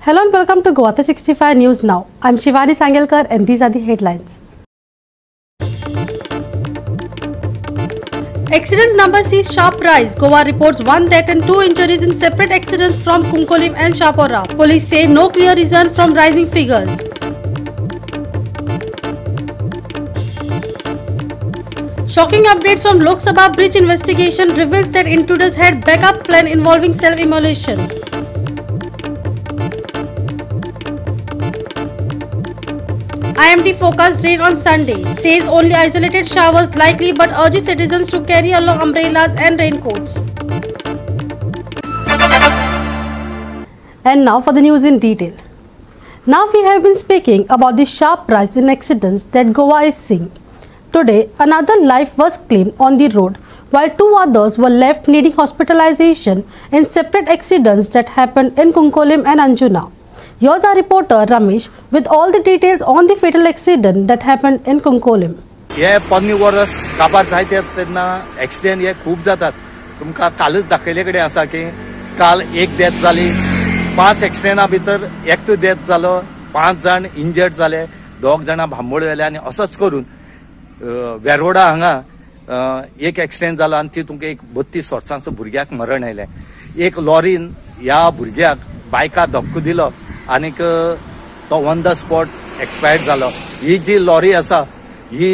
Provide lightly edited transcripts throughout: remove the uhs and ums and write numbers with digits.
Hello and welcome to Goa 365 News Now. I'm Shivani Sangelkar and these are the headlines. Accidents number sees sharp rise. Goa reports 1 death and 2 injuries in separate accidents from Kunkolim and Shapora. Police say no clear reason from rising figures. Shocking updates from Lok Sabha bridge investigation reveals that intruders had backup plan involving self-immolation. IMD forecast rain on Sunday, says only isolated showers likely but urges citizens to carry along umbrellas and raincoats. And now for the news in detail. Now we have been speaking about the sharp rise in accidents that Goa is seeing. Today, another life was claimed on the road, while 2 others were left needing hospitalization in separate accidents that happened in Kunkolim and Anjuna. Here's our reporter Ramesh with all the details on the fatal accident that happened in Kunkolim. हे 5 वर्स काबार जायते तेन्ना accident हे खूब जातात. तुमका कालच दाखयले कडेन आसा की काल 1 डेथ जाली, 5 एक्सिडेंटा भितर 1 डेथ जालो, 5 जण इंजर्ड जाले, 2 जाणा भांबोळ गेले आनी असोच करून वेरोडा हांगा एक एक्सिडेंट जालो आनी ती तुमका एक 32 वर्सांचो भुरग्याक मरण आयले. एक लॉरीन ह्या भुरग्याक बायका धक्को दिलो आनीक तो ऑन द स्पॉट एक्सपायर्ड जालो. ही जी लॉरी आसा ही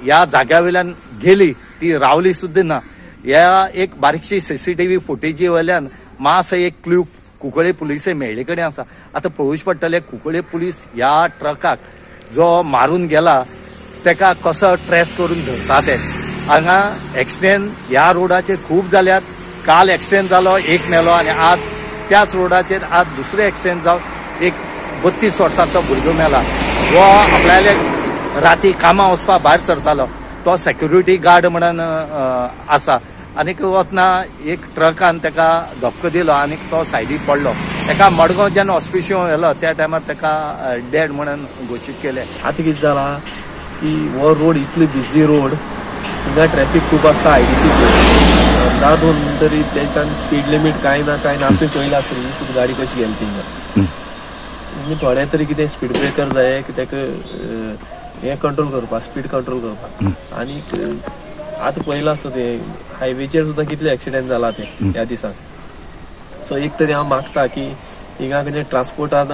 ह्या जाग्यावयल्यान गेली, ती रावली सुद्दां ना. ह्या एक बारीकशी सीसीटीव्ही फुटेजी वयल्यान मातसो एक क्ल्यू कुंकळे पुलिसे मेळ्ळे कडेन आसा. आतां पळोवचे पडटले कुंकळे पुलीस ह्या ट्रकाक जो मारून गेला तेका कसो ट्रेस करून धरता ते. हांगा एक्सिडेंट ह्या रोडाचेर खूब जाल्यात. काल एक्सिडेंट जालो, 1 मेलो आनी आज त्याच रोडाचेर आज दुसरे एक्सिडेंट जावन एक 32 वर्सांचो भुरगो मेला. वो आपल्याले राती कामा वचपा भायर सरतालो, तो सेक्युरिटी गार्ड म्हणून आसा आनीक वतना एक ट्रकान तेका धक्को दिलो आनीक तो सायडीक पडलो. तेका मडगांव जेन्ना हॉस्पिटल व्हेलो त्या टायमार तेका डेड म्हणून घोशीत केले. आतां कितें जाला की हो रोड इतलो बिजी रोड, हिंगा ट्रॅफिक खूब आसता. IDC ना दोन तरी तेंच्यान स्पीड लिमीट कांय ना आमी पळयला आसतली गाडी कशी गेली थिंगा. थोडे तरी कितें स्पीड ब्रेकर जाय की तेका हे कंट्रोल करपाक, स्पीड कंट्रोल करपाक. आनीक आतां पळयलां आसता ते हायवेचेर सुद्दां कितले एक्सिडेंट जाला ते ह्या दिसाक. सो एक तरी हांव मागता की हिंगा कितें ट्रान्सपोर्टान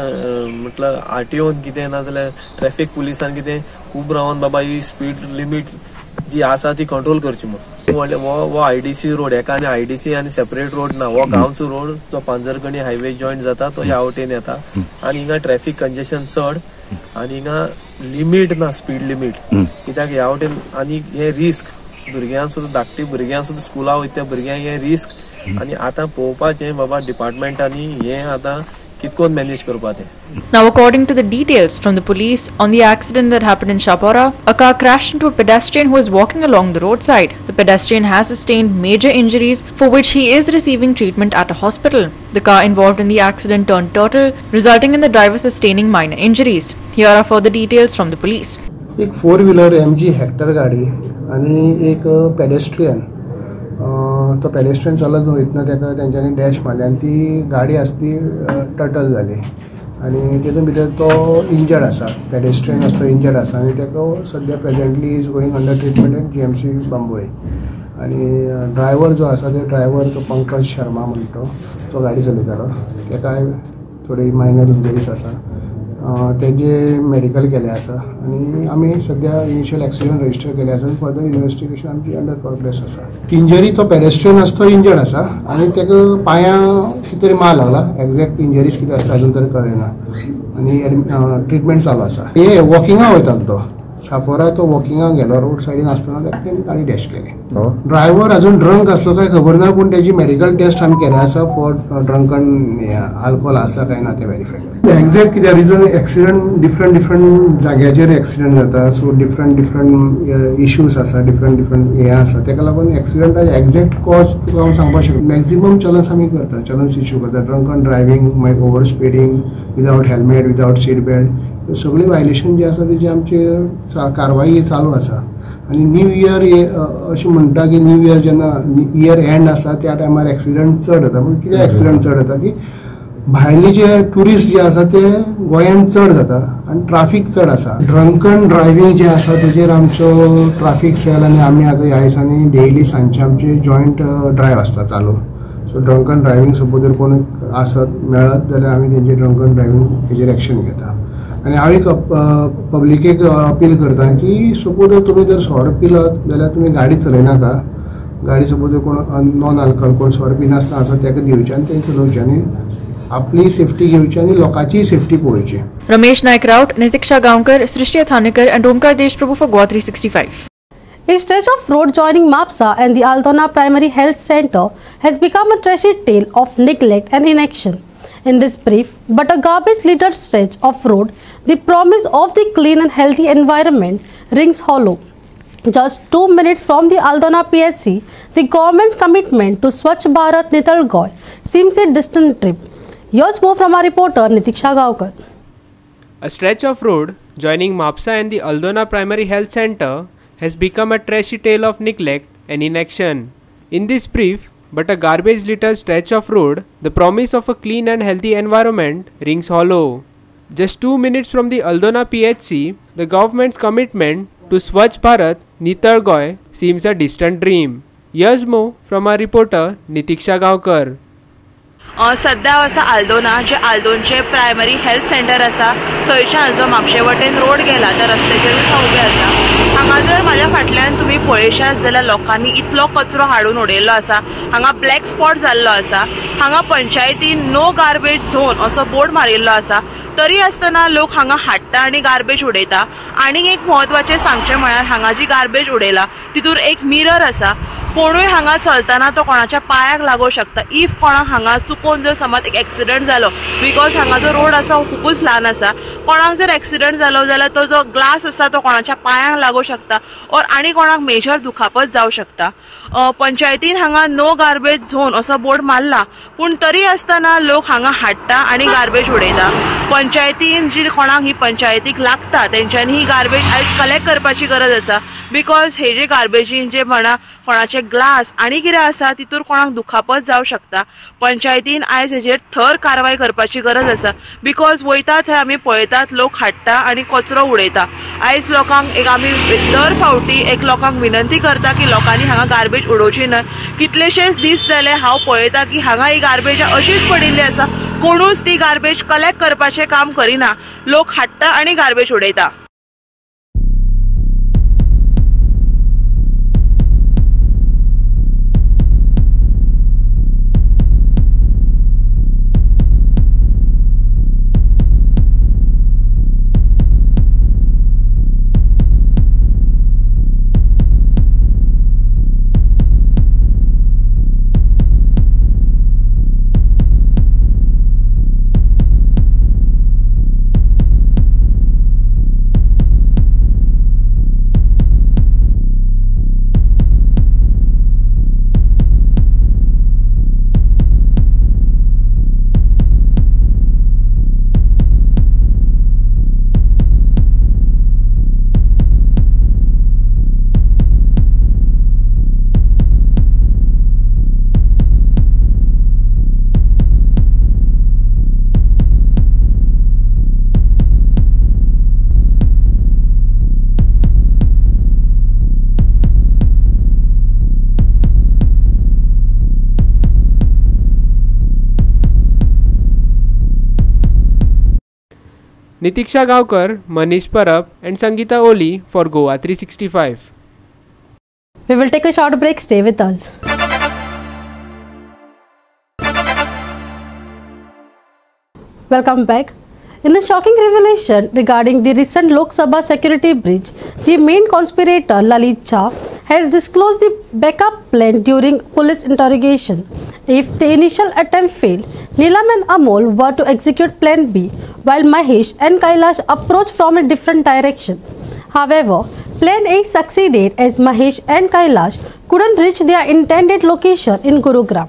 म्हटल्यार RTOन कितें ना जाल्यार ट्रॅफिक पुलिसान कितें खूब रावन बाबा ही स्पीड लिमीट जी आसा ती कंट्रोल करची म्हणून. वो IDC रोड एका आनी IDC आनी सेपरेट रोड ना. वो गांवचो रोड जो पांजरकणी हायवे जॉईंट जाता तो ह्या वटेन येता आनी हिंगा ट्रॅफिक कंजेशन चड आनी हिंगा लिमीट ना, स्पीड लिमीट. कित्याक ह्या वटेन आनी हे रिस्क भुरग्यांक सुद्दां, धाकटी भुरग्यांक सुद्दां स्कुलाक वयता भुरग्यांक हे रिस्क आनी आतां पळोवपाचें बाबा डिपार्टमेंटांनी हे आतां कितकोन मॅनेज करपा ते. Now, according to the details from the police on the accident that happened in Shapora, a car crashed into a pedestrian who was walking along the roadside. The pedestrian has sustained major injuries for which he is receiving treatment at a hospital. The car involved in the accident turned turtle, resulting in the driver sustaining minor injuries. Here are further details from the police. एक 4-व्हीलर MG Hector गाडी आणि एक pedestrian, तो pedestrian चलत वयतना तेका तेंच्यांनी dash मारली आनी ती गाडी आसा ती टर्टल जाली आनी तितून भितर तो इंजर्ड आसा. पेडेस्ट्रियन आसा तो इंजर्ड आसा आनी तेका सद्या presently is going under treatment in GMC Bambolim. आनी ड्रायव्हर जो आसा ते ड्रायव्हर तो पंकज शर्मा म्हणटा तो गाडी चलयतालो. तेका थोडी मायनर इंजरीज आसा. तेजे मेडिकल केले आसा आनी आमी सद्या इनिशियल एक्सिडेंट रजिस्टर केले आसा. फर्दर इन्वेस्टिगेशन आमची अंडर प्रोग्रेस आसा. इंजरी तो पेडेस्ट्रियन आसा तो इंजर्ड आसा आनी तेका पांयां कितें तरी मार लागला. एक्झॅक्ट इंजरीज कितें आसता अजून तरी कळना आनी ट्रिटमेंट चालू आसा. हे वॉकिंगाक वयतालो तो शापोरा, तो वॉकिंगाक गेलो, रोड सायडीन आसतना तेणी गाडी डॅश केली. ड्रायव्हर अजून ड्रंक आसलो काय खबर ना, पूण तेजी मेडिकल टेस्ट आमी केले आसा फॉर ड्रंकन आल्कोहोल आसा काय ना ते व्हेरीफाय केले. एक्झॅक्ट कितें रिजन एक्सिडेंट डिफरंट जाग्याचेर एक्सिडेंट जाता. सो डिफरंट इश्यूज आसा, डिफरंट हे आसा. तेका लागून एक्सिडेंटाचे एक्झॅक्ट कॉज तुका हांव सांगपाक शकना. मॅक्झिमम चलन्स आमी करता, चलन्स इश्यू करता. ड्रंकन ड्रायव्हिंग, मागीर over speeding, without helmet, without seat belt, सगळी वायलेशन जी आसा तेजी आमची कारवाई चालू आसा. आनी न्यू इयर अशें म्हणटा की न्यू इयर जेन्ना इयर एंड आसा त्या टायमार एक्सिडेंट चड जाता. पूण कित्याक एक्सिडेंट चड जाता की भायले जे टुरिस्ट जे आसा ते गोंयांत चड जाता आनी ट्राफीक चड आसा. ड्रंकन ड्रायव्हिंग जे आसा तेजेर आमचो ट्राफीक सेल आनी आमी आतां ह्या दिसांनी डेली सांजचे आमचे जॉयंट ड्रायव्ह आसता चालू. सो ड्रंकन ड्रायव्हिंग सपोज जर कोण आसत मेळत जाल्यार आमी तेंचे ड्रंकन ड्रायव्हिंग हेजेर एक्शन घेता. आनी हांव एक पब्लिकेक अपील करता की सपोज जर तुमी जर सोरो पिलत जाल्यार तुमी गाडी चलयनाका. गाडी सपोज जर कोण नॉन अल्कोहोल कोण सोरो पिनासतना आसा ताका दिवचे आनी तें चलोवचें आनी आपली सेफ्टी घेवची आनी लोकांची सेफ्टी पळोवची. Ramesh Naik Raut, Nitiksha Gaonkar, Srishti Athanekar and Omkar Deshprabhu for Goa 365. A stretch of road joining Mapsa and the Aldona Primary Health Center has become a trashy tale of neglect and inaction. In this brief but a garbage-littered stretch of road, the promise of the clean and healthy environment rings hollow. Just 2 minutes from the Aldona PHC, the government's commitment to Swachh Bharat Nitalgoy seems a distant dream. Here's more from our reporter Nitiksha Gaonkar. A stretch of road joining Mapsa and the Aldona Primary Health Center has become a trashy tale of neglect and inaction. In this brief but a garbage-littered stretch of road, the promise of a clean and healthy environment rings hollow. Just 2 minutes from the Aldona PHC, the government's commitment to Swachh Bharat Nitalgoy seems a distant dream. Here's more from our reporter Nitiksha Gaonkar. सध्या आसा आल्दोना जे आल्दोनचे primary health centre आसा थंयच्यान जो म्हापशे वटेन road गेला त्या रस्त्याचेरूच हांव उबें आसा. हांगा जर म्हाज्या फाटल्यान तुमी पळयशात जाल्यार लोकांनी इतलो कचरो हाडून उडयल्लो आसा. हांगा ब्लॅक स्पॉट जाल्लो आसा. हांगा पंचायतीन नो गार्बेज झोन असो बोर्ड मारिल्लो आसा. तरी आसतना लोक हांगा हाडटा आनी गार्बेज उडयता. आनीक एक म्हत्वाचें सांगचें म्हळ्यार हांगा जी गार्बेज उडयला तितूर एक मिरर आसा. कोणूय हांगा चलतना तो कोणाच्या पांयाक लागूं शकता. इफ कोणाक हांगा चुकोन जर समज एक एक्सिडंट जालो बिकॉज हांगा जो रोड आसा खूबच ल्हान आसा, कोणाक जर एक्सिडंट जालो जाल्यार तो जो ग्लास आसा तो कोणाच्या पांयांक लागूं शकता और आनी कोणाक मेजर दुखापत जावं शकता. पंचायतीन हांगा नो गार्बेज झोन असो बोर्ड मारला पूण तरी आसतना लोक हांगा हाडटा आनी गार्बेज उडयता. पंचायतीन जी कोणाक ही पंचायतीक लागता तेंच्यांनी ही गार्बेज आयज कलेक्ट करपाची गरज आसा बिकॉज हे जे गार्बेजीन जे म्हणा कोणाचे ग्लास आनी कितें आसा तितूर कोणाक दुखापत जावं शकता. पंचायतीन आयज हेजेर थर कारवाय करपाची गरज आसा बिकॉज वयता थंय आमी पळयतात लोक हाडटा आनी कचरो उडयता. आयज लोकांक एक आमी दर फावटी एक लोकांक विनंती करता की लोकांनी हांगा गार्बेज उडोवची न्हय. कितलेशेच दीस जाले हांव पळयता की हांगा ही गार्बेज अशीच पडिल्ली आसा. कोणूच ती गार्बेज कलेक्ट करपाचें काम करिना. लोक हाडटा आनी गार्बेज उडयता. Nitiksha Gaonkar, Manish Parab and Sangeeta Oli for Goa 365. We will take a short break. Stay with us. Welcome back. In a shocking revelation regarding the recent Lok Sabha security breach, the main conspirator Lalit Jha has disclosed the backup plan during police interrogation. If the initial attempt failed, Neelam and Amol were to execute plan B, while Mahesh and Kailash approached from a different direction. However, plan A succeeded as Mahesh and Kailash couldn't reach their intended location in Gurugram.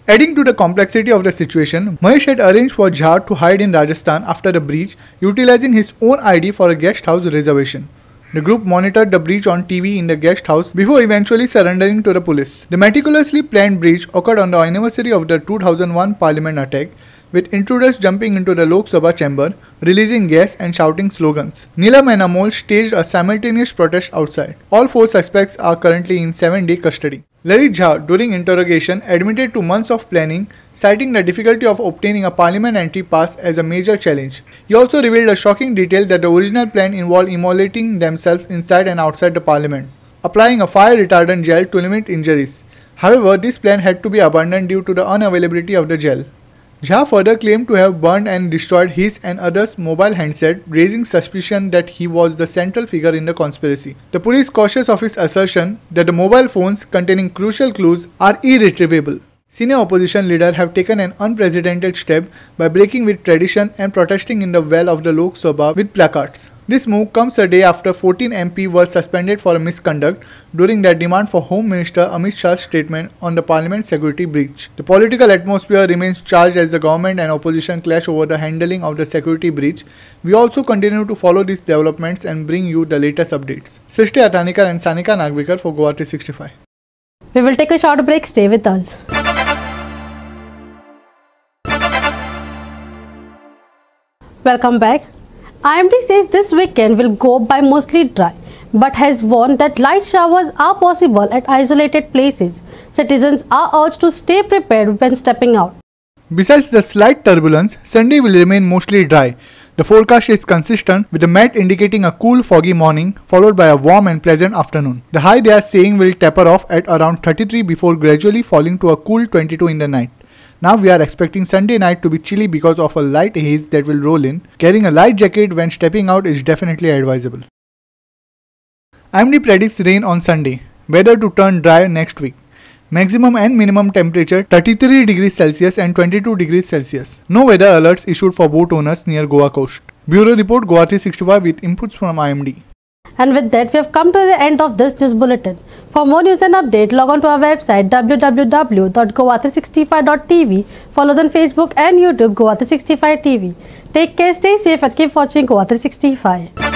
Adding to the complexity of the situation, Mahesh had arranged for Jha to hide in Rajasthan after the breach, utilizing his own ID for a guest house reservation. The group monitored the breach on TV in the guest house before eventually surrendering to the police. The meticulously planned breach occurred on the anniversary of the 2001 Parliament attack, with intruders jumping into the Lok Sabha chamber, releasing gas and shouting slogans. Neelam and Amol staged a simultaneous protest outside. All 4 suspects are currently in 7-day custody. Lalit Jha, during interrogation, admitted to months of planning, citing the difficulty of obtaining a parliament entry pass as a major challenge. He also revealed a shocking detail that the original plan involved immolating themselves inside and outside the parliament, applying a fire retardant gel to limit injuries. However, this plan had to be abandoned due to the unavailability of the gel. Jha further claimed to have burned and destroyed his and others' mobile handset, raising suspicion that he was the central figure in the conspiracy. The police cautious of his assertion that the mobile phones containing crucial clues are irretrievable. Senior opposition leaders have taken an unprecedented step by breaking with tradition and protesting in the well of the Lok Sabha with placards. This move comes a day after 14 MP were suspended for misconduct during their demand for Home Minister Amit Shah's statement on the Parliament security breach. The political atmosphere remains charged as the government and opposition clash over the handling of the security breach. We also continue to follow these developments and bring you the latest updates. Srishti Atanikar and Sanika Nagvikar for Goa 365. We will take a short break. Stay with us. Welcome back. IMD says this weekend will go by mostly dry, but has warned that light showers are possible at isolated places. Citizens are urged to stay prepared when stepping out. Besides the slight turbulence, Sunday will remain mostly dry. The forecast is consistent with the MET indicating a cool foggy morning followed by a warm and pleasant afternoon. The high they are saying will taper off at around 33 before gradually falling to a cool 22 in the night. Now we are expecting Sunday night to be chilly because of a light haze that will roll in. Carrying a light jacket when stepping out is definitely advisable. IMD predicts rain on Sunday. Weather to turn dry next week. Maximum and minimum temperature 33 degrees Celsius and 22 degrees Celsius. No weather alerts issued for boat owners near Goa coast. Bureau report Goa 365 with inputs from IMD. And with that, we have come to the end of this news bulletin. For more news and update, log on to our website www.goa365.tv. Follow us on Facebook and YouTube Goa 365 TV. Take care, stay safe and keep watching Goa 365.